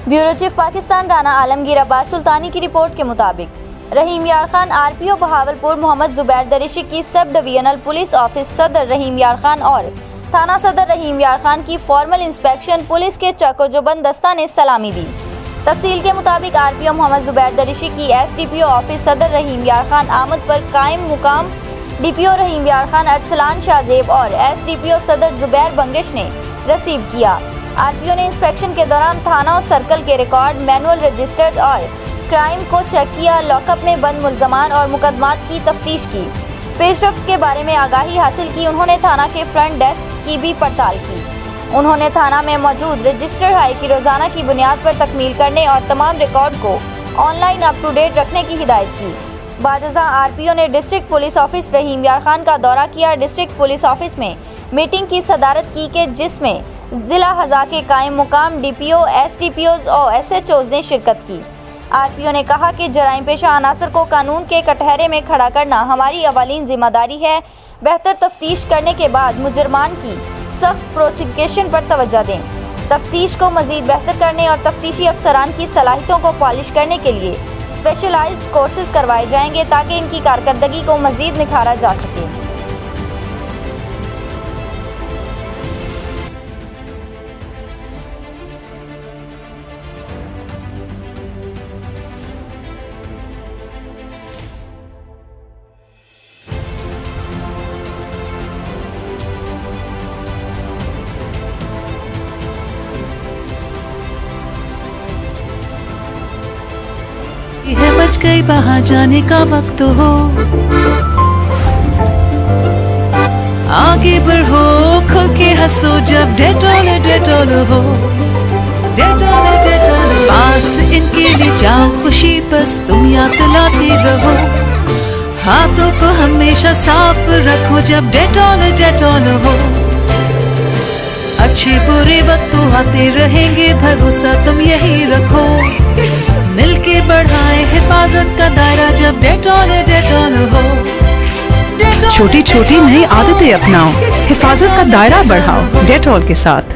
Bureau chief Pakistan Rana Alamgir Abbas सुल्तानी की report के मुताबिक रहीम यारखान आरपीओ बहावलपुर मोहम्मद जुबैर दरिशक की सब डिवीजनल पुलिस ऑफिस सदर रहीम यारखान और थाना सदर रहीम यारखान की फॉर्मल इंस्पैक्शन पुलिस के चकोजोबंद दस्ता ने सलामी दी। तफसील के मुताबिक आरपीओ मोहम्मद जुबैर दरिशक की एसडीपीओ ऑफिस सदर रहीम यारखान आमद पर कायम मुकाम डीपीओ रहीम यारखान अरसलान शाहजेब और एसडीपीओ सदर जुबैर बंगिश ने रिसीव किया। आरपीओ ने इंस्पेक्शन के दौरान थाना और सर्कल के रिकॉर्ड, मैनुअल रजिस्टर्ड और क्राइम को चेक किया। लॉकअप में बंद मुल्जमान और मुकदमात की तफ्तीश की, पेशरफ्त के बारे में आगाही हासिल की। उन्होंने थाना के फ्रंट डेस्क की भी पड़ताल की। उन्होंने थाना में मौजूद रजिस्टर हाई की रोजाना की बुनियाद पर तकमील करने और तमाम रिकॉर्ड को ऑनलाइन अप टू डेट रखने की हिदायत की। बादजा आरपीओ ने डिस्ट्रिक्ट पुलिस ऑफिस रहीम यारखान का दौरा किया। डिस्ट्रिक्ट पुलिस ऑफिस में मीटिंग की सदारत की कि जिसमें जिला हज़ा के कायम मुकाम डीपीओ, एसडीपीओज और एसएचओज ने शिरकत की। आरपीओ ने कहा कि जराइम पेशा अनासर को कानून के कटहरे में खड़ा करना हमारी अवलीन जिम्मेदारी है। बेहतर तफ्तीश करने के बाद मुजरमान की सख्त प्रोसिक्यूशन पर तवज्जो दें। तफ्तीश को मजीद बेहतर करने और तफ्तीशी अफसरान की सलाहियतों को पॉलिश करने के लिए स्पेशलाइज्ड कोर्सेज करवाए जाएंगे ताकि इनकी कारकर्दगी को मजीद निखारा जा सके। है बच गई बाहर जाने का वक्त हो, आगे बढ़ो खुल के हंसो जब डेटॉल डेटॉल हो, डेटॉल डेटॉल पास इनके लिए जाओ खुशी बस तुम याद दिलाते रहो, हाथों को हमेशा साफ रखो जब डेटॉल डेटॉल हो। अच्छे बुरे वक्त तो आते रहेंगे भरोसा तुम यही रखो, मिलके बढ़ाए हिफाजत का दायरा जब डेटॉल डेटॉल हो। छोटी छोटी नई आदतें अपनाओ, हिफाजत का दायरा बढ़ाओ डेटॉल के साथ।